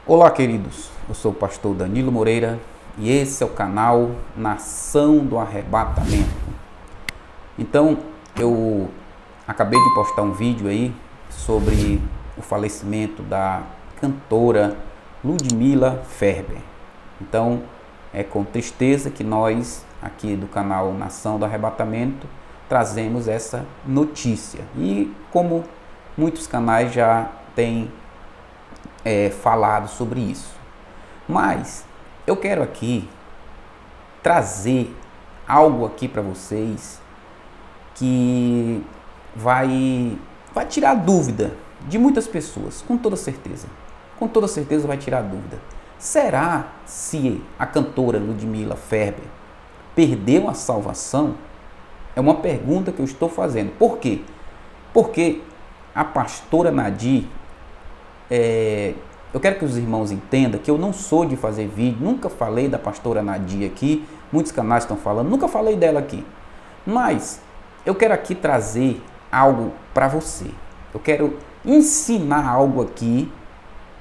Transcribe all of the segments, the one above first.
Olá, queridos. Eu sou o pastor Danilo Moreira e esse é o canal Nação do Arrebatamento. Então, eu acabei de postar um vídeo aí sobre o falecimento da cantora Ludmila Ferber. Então, é com tristeza que nós, aqui do canal Nação do Arrebatamento, trazemos essa notícia. E como muitos canais já têm falado sobre isso. Mas eu quero aqui trazer algo aqui para vocês que vai tirar dúvida de muitas pessoas, com toda certeza. Com toda certeza vai tirar dúvida. Será se a cantora Ludmila Ferber perdeu a salvação? É uma pergunta que eu estou fazendo. Por quê? Porque a pastora Nadir, eu quero que os irmãos entendam que eu não sou de fazer vídeo, nunca falei da pastora Nadir aqui, muitos canais estão falando, nunca falei dela aqui. Mas eu quero aqui trazer algo para você. Eu quero ensinar algo aqui,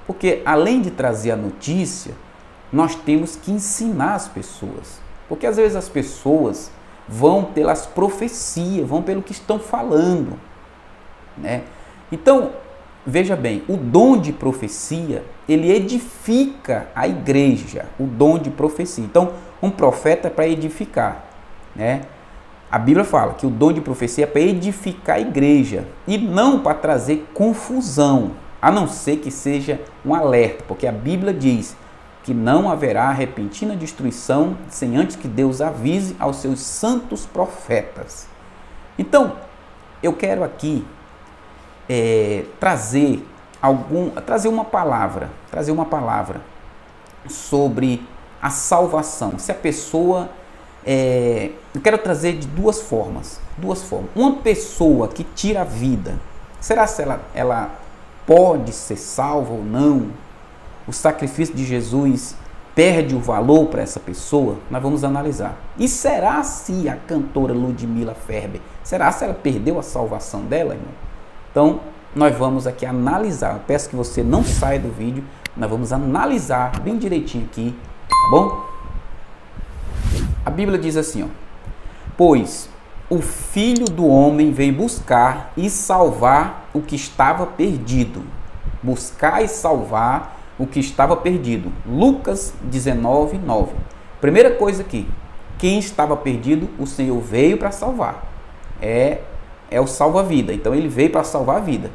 porque além de trazer a notícia, nós temos que ensinar as pessoas. Porque às vezes as pessoas vão pelas profecias, vão pelo que estão falando, né? Então, veja bem, o dom de profecia, ele edifica a igreja, o dom de profecia. Então, um profeta é para edificar, né? A Bíblia fala que o dom de profecia é para edificar a igreja e não para trazer confusão, a não ser que seja um alerta, porque a Bíblia diz que não haverá repentina destruição sem antes que Deus avise aos seus santos profetas. Então, eu quero aqui trazer uma palavra sobre a salvação. Se a pessoa, eu quero trazer de duas formas. Uma pessoa que tira a vida, será se ela pode ser salva ou não? O sacrifício de Jesus perde o valor para essa pessoa? Nós vamos analisar. E será se a cantora Ludmila Ferber, será se ela perdeu a salvação dela, irmão? Então, nós vamos aqui analisar. Eu peço que você não saia do vídeo. Nós vamos analisar bem direitinho aqui, tá bom? A Bíblia diz assim, ó: pois o Filho do Homem veio buscar e salvar o que estava perdido. Buscar e salvar o que estava perdido. Lucas 19, 9. Primeira coisa aqui, quem estava perdido, o Senhor veio para salvar. É o salva-vida. Então ele veio para salvar a vida.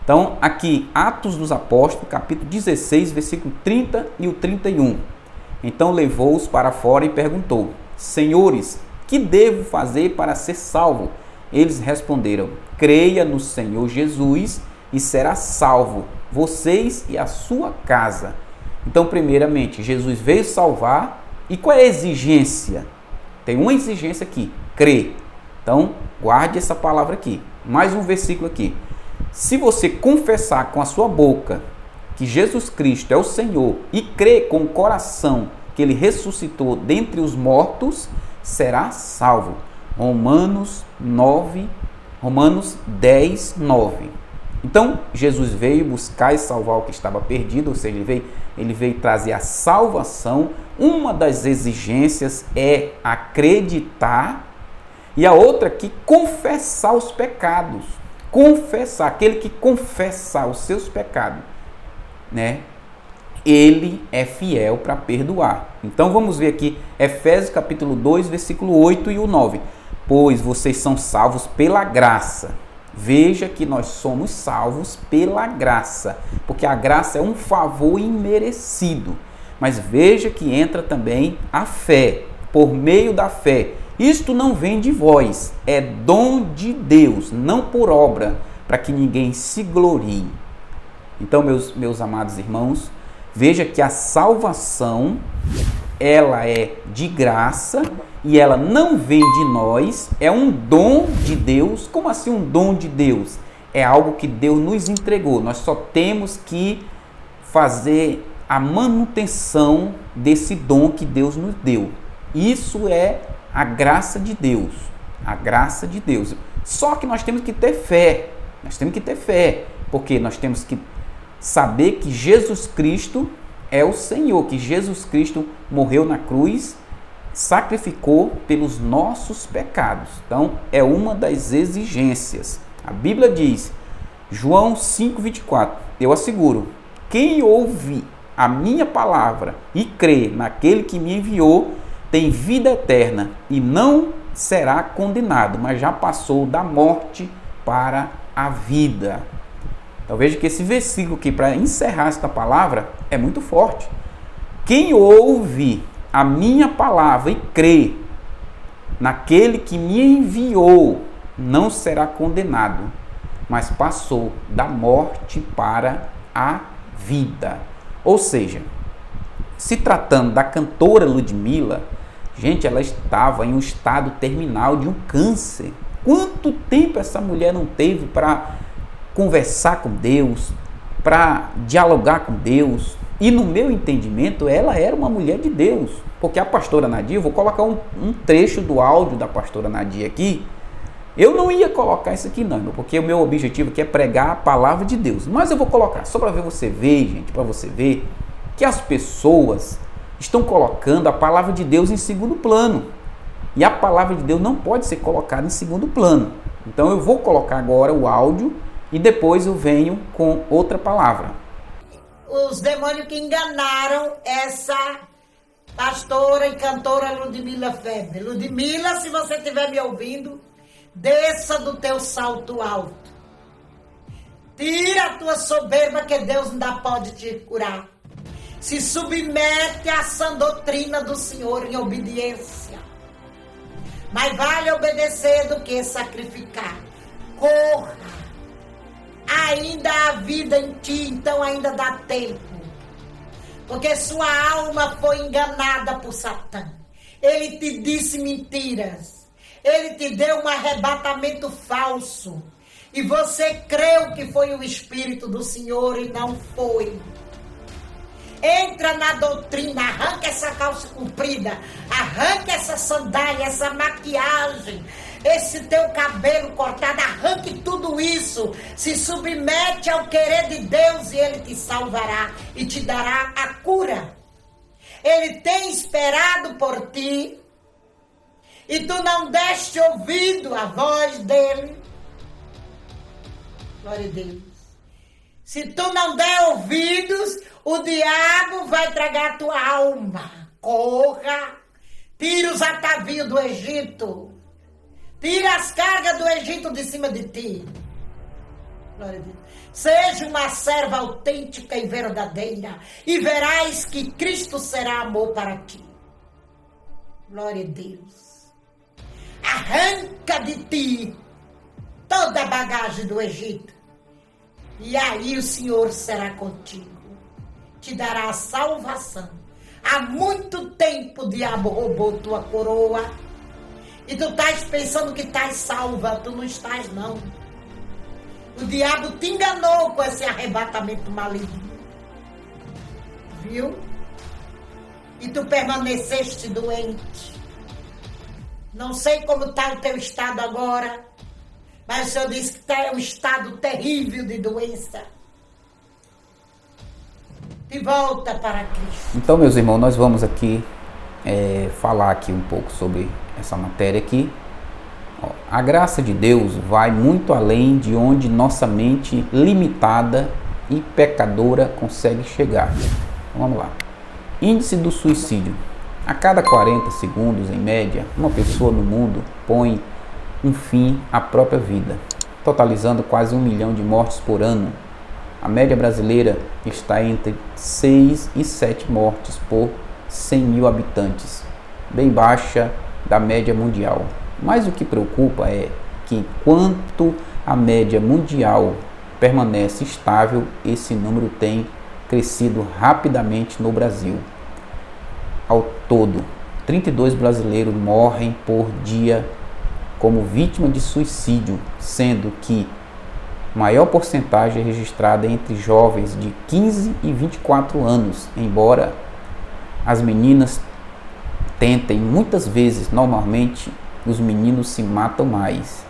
Então aqui, Atos dos Apóstolos, capítulo 16, versículo 30 e o 31. Então levou-os para fora e perguntou: Senhores, que devo fazer para ser salvo? Eles responderam: creia no Senhor Jesus e será salvo, vocês e a sua casa. Então, primeiramente, Jesus veio salvar. E qual é a exigência? Tem uma exigência aqui: crer. Então, guarde essa palavra aqui. Mais um versículo aqui. Se você confessar com a sua boca que Jesus Cristo é o Senhor e crer com o coração que Ele ressuscitou dentre os mortos, será salvo. Romanos 10, 9. Então, Jesus veio buscar e salvar o que estava perdido, ou seja, ele veio trazer a salvação. Uma das exigências é acreditar. E a outra aqui, confessar os pecados. Confessar, aquele que confessar os seus pecados, né? Ele é fiel para perdoar. Então vamos ver aqui, Efésios capítulo 2, versículo 8 e o 9. Pois vocês são salvos pela graça. Veja que nós somos salvos pela graça, porque a graça é um favor imerecido. Mas veja que entra também a fé, por meio da fé. Isto não vem de vós, é dom de Deus, não por obra, para que ninguém se glorie. Então, meus amados irmãos, veja que a salvação, ela é de graça e ela não vem de nós, é um dom de Deus. Como assim um dom de Deus? É algo que Deus nos entregou, nós só temos que fazer a manutenção desse dom que Deus nos deu. Isso é a graça de Deus, a graça de Deus. Só que nós temos que ter fé, porque nós temos que saber que Jesus Cristo é o Senhor, que Jesus Cristo morreu na cruz, sacrificou pelos nossos pecados. Então, é uma das exigências. A Bíblia diz, João 5,24, eu asseguro, quem ouve a minha palavra e crê naquele que me enviou, tem vida eterna e não será condenado, mas já passou da morte para a vida. Então veja que esse versículo aqui, para encerrar esta palavra, é muito forte. Quem ouve a minha palavra e crê naquele que me enviou, não será condenado, mas passou da morte para a vida. Ou seja, se tratando da cantora Ludmilla, gente, ela estava em um estado terminal de um câncer. Quanto tempo essa mulher não teve para conversar com Deus, para dialogar com Deus? E no meu entendimento, ela era uma mulher de Deus. Porque a pastora Nadia, eu vou colocar um trecho do áudio da pastora Nadia aqui. Eu não ia colocar isso aqui não, porque o meu objetivo aqui é pregar a palavra de Deus. Mas eu vou colocar, só para você ver, gente, para você ver que as pessoas estão colocando a palavra de Deus em segundo plano. E a palavra de Deus não pode ser colocada em segundo plano. Então eu vou colocar agora o áudio e depois eu venho com outra palavra. Os demônios que enganaram essa pastora e cantora Ludmilla Febre. Ludmilla, se você estiver me ouvindo, desça do teu salto alto. Tira a tua soberba que Deus ainda pode te curar. Se submete à sã doutrina do Senhor em obediência. Mas vale obedecer do que sacrificar. Corra. Ainda há vida em ti, então ainda dá tempo. Porque sua alma foi enganada por Satã. Ele te disse mentiras. Ele te deu um arrebatamento falso. E você creu que foi o Espírito do Senhor e não foi. Entra na doutrina, arranca essa calça comprida, arranca essa sandália, essa maquiagem, esse teu cabelo cortado, arranque tudo isso, se submete ao querer de Deus e Ele te salvará e te dará a cura. Ele tem esperado por ti e tu não deste ouvido à voz dele. Glória a Deus. Se tu não der ouvidos, o diabo vai tragar tua alma. Corra, tira os atavios do Egito. Tira as cargas do Egito de cima de ti. Glória a Deus. Seja uma serva autêntica e verdadeira, e verás que Cristo será amor para ti. Glória a Deus. Arranca de ti toda a bagagem do Egito. E aí o Senhor será contigo. Te dará a salvação. Há muito tempo o diabo roubou tua coroa. E tu estás pensando que estás salva. Tu não estás, não. O diabo te enganou com esse arrebatamento maligno. Viu? E tu permaneceste doente. Não sei como está o teu estado agora. Mas o Senhor disse que está um estado terrível de doença. E volta para Cristo. Então, meus irmãos, nós vamos aqui falar aqui um pouco sobre essa matéria aqui. A graça de Deus vai muito além de onde nossa mente limitada e pecadora consegue chegar. Então, vamos lá. Índice do suicídio. A cada 40 segundos, em média, uma pessoa no mundo põe um fim à própria vida, totalizando quase 1 milhão de mortes por ano. A média brasileira está entre 6 e 7 mortes por 100 mil habitantes, bem baixa da média mundial. Mas o que preocupa é que, enquanto a média mundial permanece estável, esse número tem crescido rapidamente no Brasil. Ao todo, 32 brasileiros morrem por dia como vítima de suicídio, sendo que maior porcentagem é registrada entre jovens de 15 e 24 anos, embora as meninas tentem muitas vezes, normalmente os meninos se matam mais.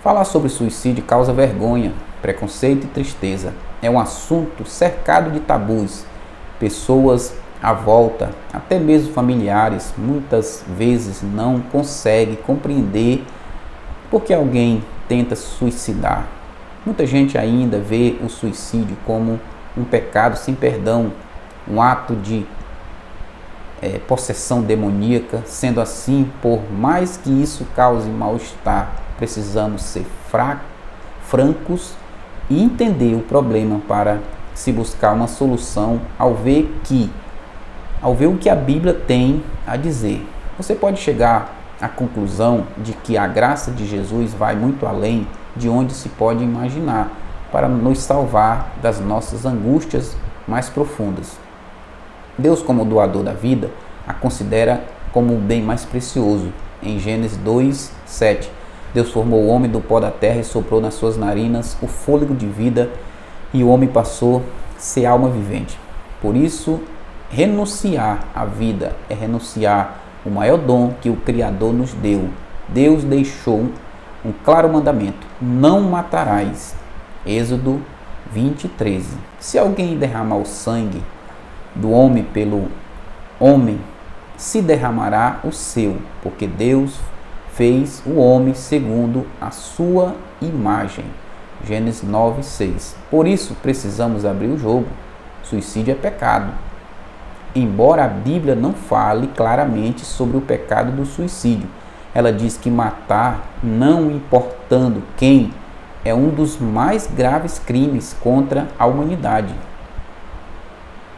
Falar sobre suicídio causa vergonha, preconceito e tristeza. É um assunto cercado de tabus pessoas à volta, até mesmo familiares, muitas vezes não conseguem compreender porque alguém tenta se suicidar. Muita gente ainda vê o suicídio como um pecado sem perdão, um ato de possessão demoníaca. Sendo assim, por mais que isso cause mal-estar, precisamos ser francos e entender o problema para se buscar uma solução ao ver o que a Bíblia tem a dizer. Você pode chegar à conclusão de que a graça de Jesus vai muito além de onde se pode imaginar para nos salvar das nossas angústias mais profundas. Deus, como doador da vida, a considera como o bem mais precioso. Em Gênesis 2:7, Deus formou o homem do pó da terra e soprou nas suas narinas o fôlego de vida, e o homem passou a ser alma vivente. Por isso, renunciar à vida é renunciar o maior dom que o Criador nos deu. Deus deixou um claro mandamento: não matarás. Êxodo 20:13. Se alguém derramar o sangue do homem pelo homem, se derramará o seu, porque Deus fez o homem segundo a sua imagem. Gênesis 9:6. Por isso precisamos abrir o jogo. Suicídio é pecado. Embora a Bíblia não fale claramente sobre o pecado do suicídio, ela diz que matar, não importando quem, é um dos mais graves crimes contra a humanidade.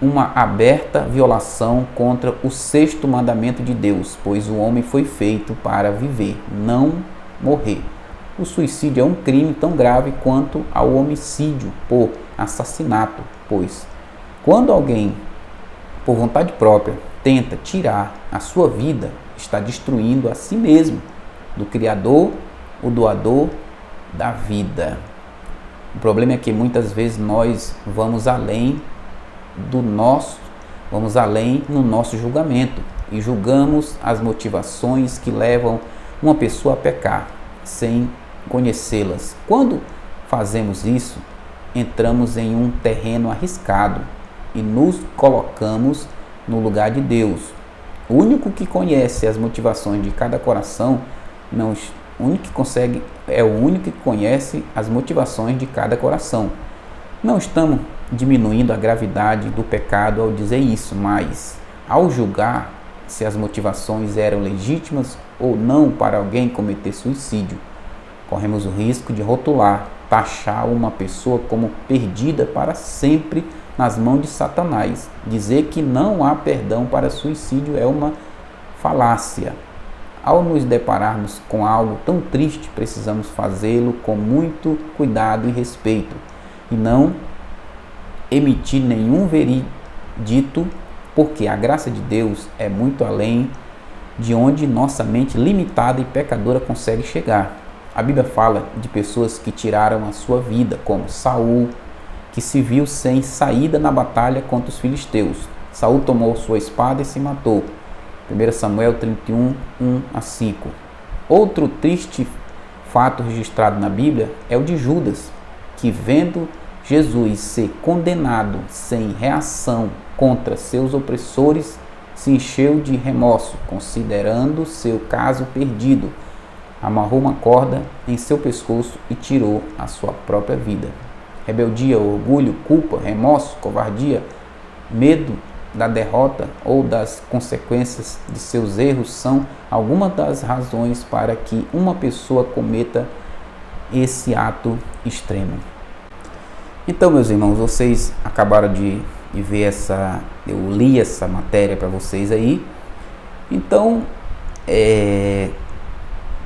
Uma aberta violação contra o sexto mandamento de Deus, pois o homem foi feito para viver, não morrer. O suicídio é um crime tão grave quanto ao homicídio por assassinato, pois quando alguém, por vontade própria, tenta tirar a sua vida, está destruindo a si mesmo, do Criador, o doador da vida. O problema é que muitas vezes nós vamos além no nosso julgamento e julgamos as motivações que levam uma pessoa a pecar, sem conhecê-las. Quando fazemos isso, entramos em um terreno arriscado e nos colocamos no lugar de Deus. O único que conhece as motivações de cada coração, o único que conhece as motivações de cada coração. Não estamos diminuindo a gravidade do pecado ao dizer isso, mas ao julgar se as motivações eram legítimas ou não para alguém cometer suicídio, corremos o risco de rotular, taxar uma pessoa como perdida para sempre nas mãos de Satanás. Dizer que não há perdão para suicídio é uma falácia. Ao nos depararmos com algo tão triste, precisamos fazê-lo com muito cuidado e respeito, e não emitir nenhum veredito, porque a graça de Deus é muito além de onde nossa mente limitada e pecadora consegue chegar. A Bíblia fala de pessoas que tiraram a sua vida, como Saul, que se viu sem saída na batalha contra os filisteus. Saul tomou sua espada e se matou. 1 Samuel 31, 1-5. Outro triste fato registrado na Bíblia é o de Judas, que vendo Jesus ser condenado sem reação contra seus opressores, se encheu de remorso, considerando seu caso perdido. Amarrou uma corda em seu pescoço e tirou a sua própria vida. Rebeldia, orgulho, culpa, remorso, covardia, medo da derrota ou das consequências de seus erros são algumas das razões para que uma pessoa cometa esse ato extremo. Então, meus irmãos, vocês acabaram de ver eu li essa matéria para vocês aí. Então,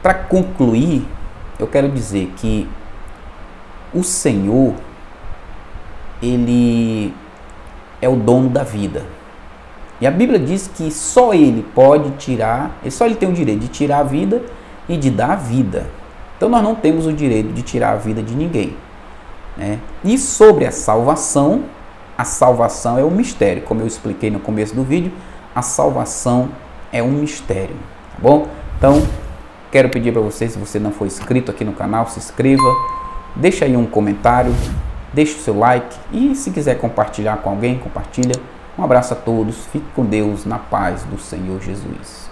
para concluir, eu quero dizer que o Senhor, Ele é o dono da vida. E a Bíblia diz que só Ele pode tirar, só Ele tem o direito de tirar a vida e de dar a vida. Então nós não temos o direito de tirar a vida de ninguém, né? E sobre a salvação é um mistério. Como eu expliquei no começo do vídeo, a salvação é um mistério, tá bom? Então, quero pedir para você, se você não for inscrito aqui no canal, se inscreva, deixa aí um comentário, deixa o seu like e se quiser compartilhar com alguém, compartilha. Um abraço a todos, fique com Deus, na paz do Senhor Jesus.